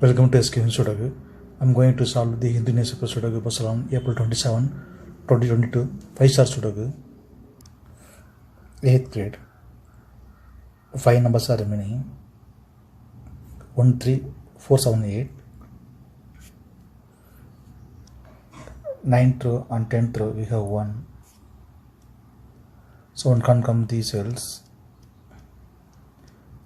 Welcome to SkVm Sudoku. I'm going to solve the Hindu newspaper Sudoku puzzle on April 27, 2022. 5-star Sudoku. 8th grade. 5 numbers are remaining. 1, 3, 4, 7, 8. 9th row and 10th row we have 1. So 1 can't come these cells.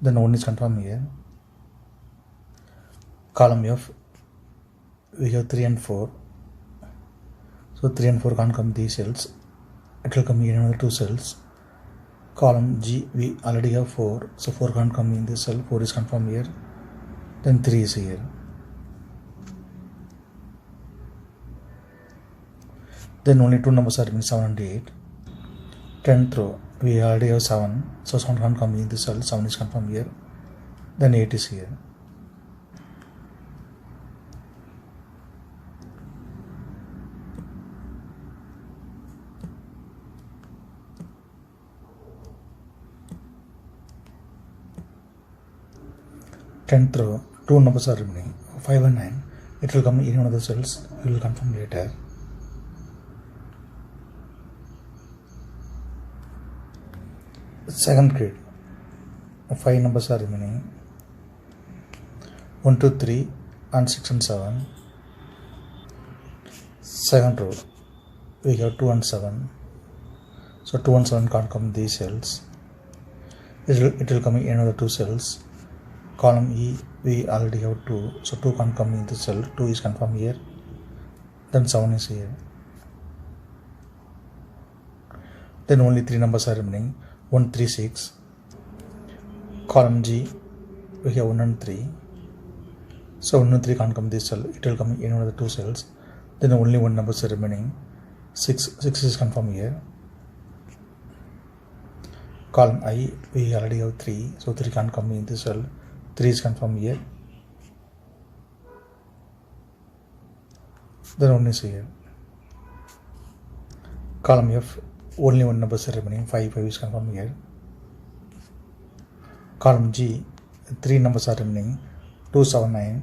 Then 1 is confirmed here. Column F, we have 3 and 4. So 3 and 4 can't come these cells. It will come in another 2 cells. Column G, we already have 4. So 4 can't come in this cell. 4 is confirmed here. Then 3 is here. Then only 2 numbers are remaining, 7 and 8. 10th row, we already have 7. So 7 can't come in this cell. 7 is confirmed here. Then 8 is here. Tenth row, 2 numbers are remaining, 5 and 9. It will come in one of the cells. We will confirm later. Second grade, 5 numbers are remaining, 1, 2, 3 and 6 and 7. Second row, we have 2 and 7. So 2 and 7 can't come in these cells. It will come in another 2 cells. Column E, we already have 2, so 2 can't come in the cell. 2 is confirmed here. Then 7 is here. Then only 3 numbers are remaining, 1, 3, 6. Column G, we have 1 and 3. So 1 and 3 can't come in this cell. It will come in another 2 cells. Then only 1 number is remaining, 6. 6 is confirmed here. Column I, we already have 3, so 3 can't come in this cell. 3 is confirmed here. Then 1 is here. Column F, only 1 number is remaining, 5 is confirmed here. Column G, 3 numbers are remaining, 2, 7, 9.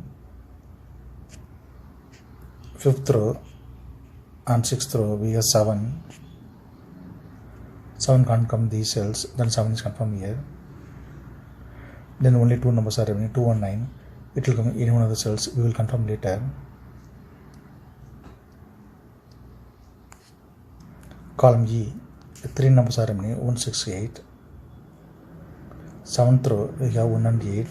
5th row and 6th row we have 7. 7 can't come these cells, then 7 is confirmed here. Then only 2 numbers are remaining, 2 and 9. It will come in one of the cells. We will confirm later. Column E, 3 numbers are remaining, 1, 6, 8. 7th row, we have 1 and 8.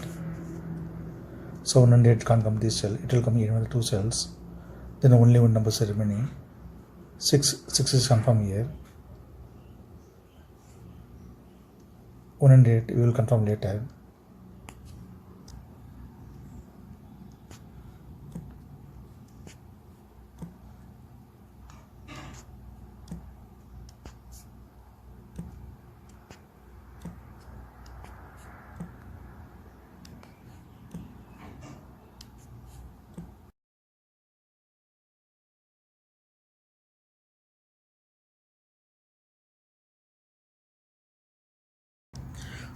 So 1 and 8 can't come this cell. It will come in one of the 2 cells. Then only 1 number is remaining. 6 is confirmed here. 1 and 8 we will confirm later.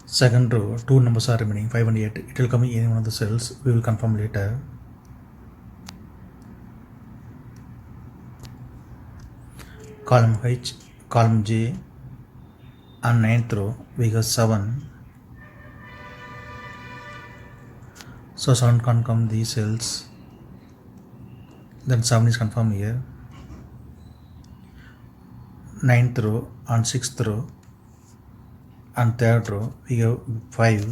Second row, 2 numbers are remaining, 5 and 8. It will come in one of the cells. We will confirm later. Column H, column J, and 9th row, we have 7. So 7 can't come these cells. Then 7 is confirmed here. 9th row and 6th row and 3rd row we have 5.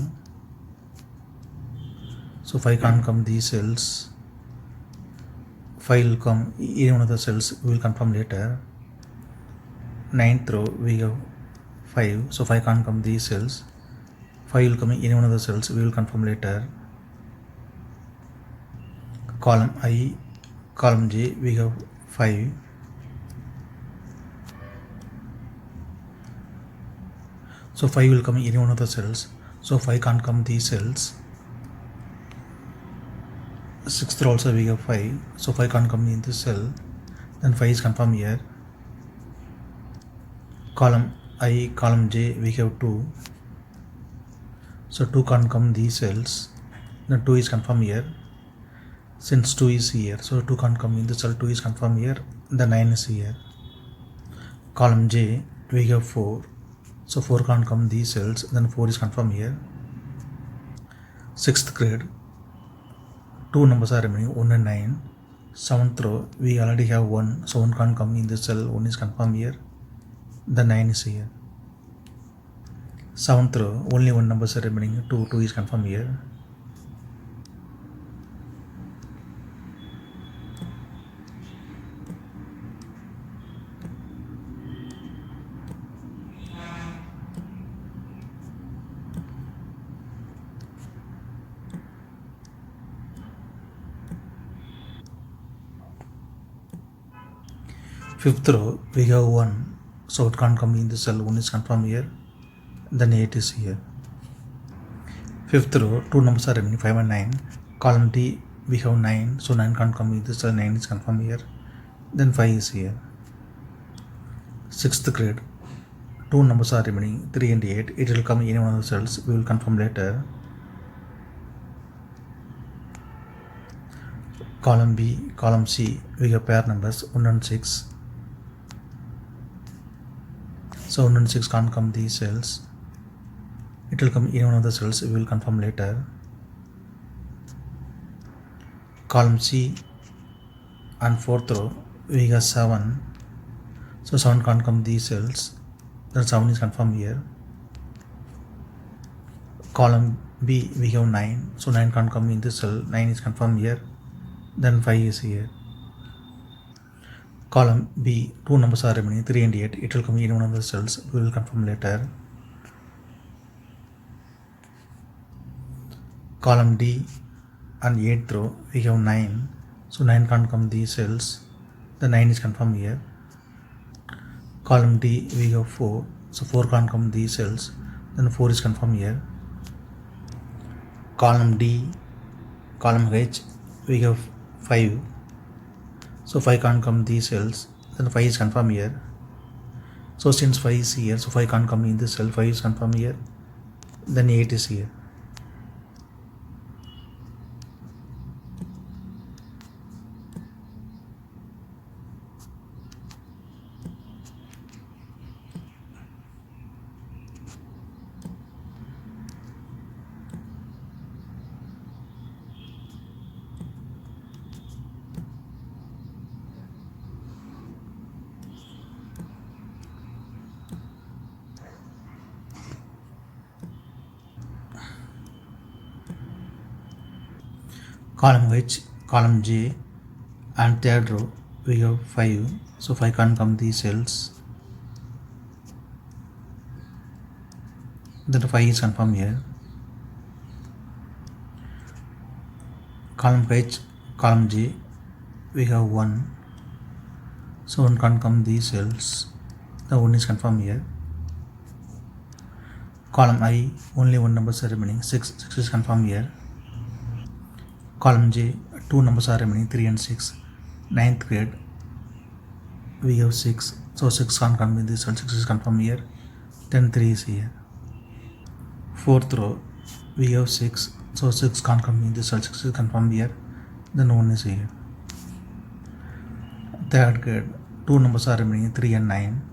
So 5 can't come these cells. 5 will come in one of the cells. We will confirm later. 9th row we have 5. So 5 can't come these cells. 5 will come in one of the cells. We will confirm later. Column I, column J, we have 5. So 5 will come in one of the cells. So 5 can't come these cells. 6th row also we have 5. So 5 can't come in this cell. Then 5 is confirmed here. Column I, column J, we have 2. So 2 can't come these cells. Then 2 is confirmed here. Since 2 is here, so 2 can't come in the cell, 2 is confirmed here, the 9 is here. Column J, we have 4, so 4 can't come these cells, then 4 is confirmed here. 6th grade, 2 numbers are remaining, 1 and 9. 7th row, we already have 1, so 1 can't come in the cell, 1 is confirmed here, the 9 is here. 7th row, only 1 numbers are remaining, 2, 2 is confirmed here. Fifth row, we have 1, so it can't come in the cell, 1 is confirmed here, then 8 is here. Fifth row, 2 numbers are remaining, 5 and 9. Column D, we have 9, so 9 can't come in the cell, 9 is confirmed here, then 5 is here. 6th grade, 2 numbers are remaining, 3 and 8, it will come in one of the cells, we will confirm later. Column B, column C, we have pair numbers 1 and 6. So 1 and 6 can't come these cells. It will come in one of the cells, we will confirm later. Column C and 4th row, we have 7. So 7 can't come these cells. Then 7 is confirmed here. Column B, we have 9. So 9 can't come in this cell, 9 is confirmed here. Then 5 is here. Column B, 2 numbers are remaining, 3 and 8. It will come in one of the cells, we will confirm later. Column D and 8th row, we have 9. So 9 can't come these cells. The 9 is confirmed here. Column D, we have 4. So 4 can't come these cells. Then 4 is confirmed here. Column D, column H, we have 5. So 5 can't come these cells, then 5 is confirmed here. So since 5 is here, so 5 can't come in this cell, 5 is confirmed here, then 8 is here. Column H, column J and 3rd row, we have 5. So 5 can't come these cells. Then 5 is confirmed here. Column H, column J, we have 1. So 1 can't come these cells. The 1 is confirmed here. Column I, only 1 numbers are remaining, 6 is confirmed here. Column J, 2 numbers are remaining, 3 and 6. 9th grade, we have 6. So 6 can't come in this cell, 6 is confirmed here. Then 3 is here. 4th row, we have 6. So 6 can't come in this cell, 6 is confirmed here. Then 1 is here. 3rd grade, 2 numbers are remaining, 3 and 9.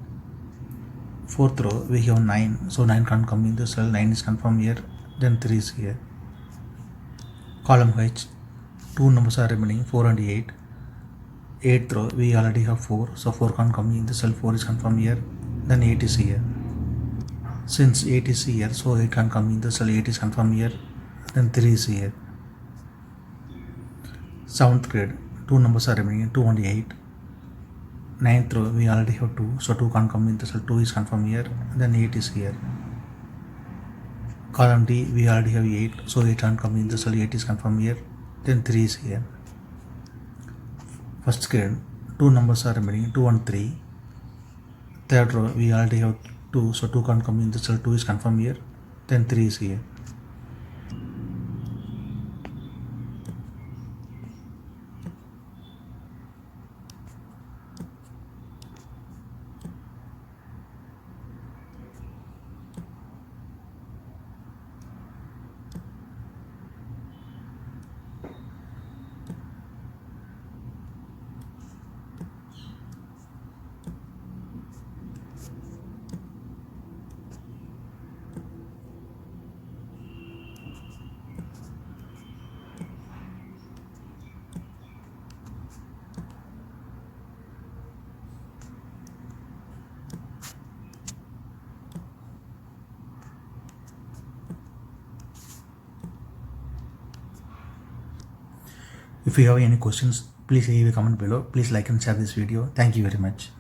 4th row, we have 9. So 9 can't come in this cell, 9 is confirmed here. Then 3 is here. Column H, 2 numbers are remaining, 4 and 8. 8th row, we already have 4. So 4 can't come in the cell, 4 is confirmed here. Then 8 is here. Since 8 is here, so 8 can't come in the cell, 8 is confirmed here. Then 3 is here. 7th grade, 2 numbers are remaining, 2 and 8. 9th row, we already have 2. So 2 can't come in the cell, 2 is confirmed here. Then 8 is here. Column D, we already have 8. So 8 can't come in the cell, 8 is confirmed here. Then 3 is here. 1st grade, 2 numbers are remaining, 2 and 3. 3rd row, we already have 2. So 2 can't come in the cell, 2 is confirmed here. Then 3 is here. If you have any questions, please leave a comment below. Please like and share this video. Thank you very much.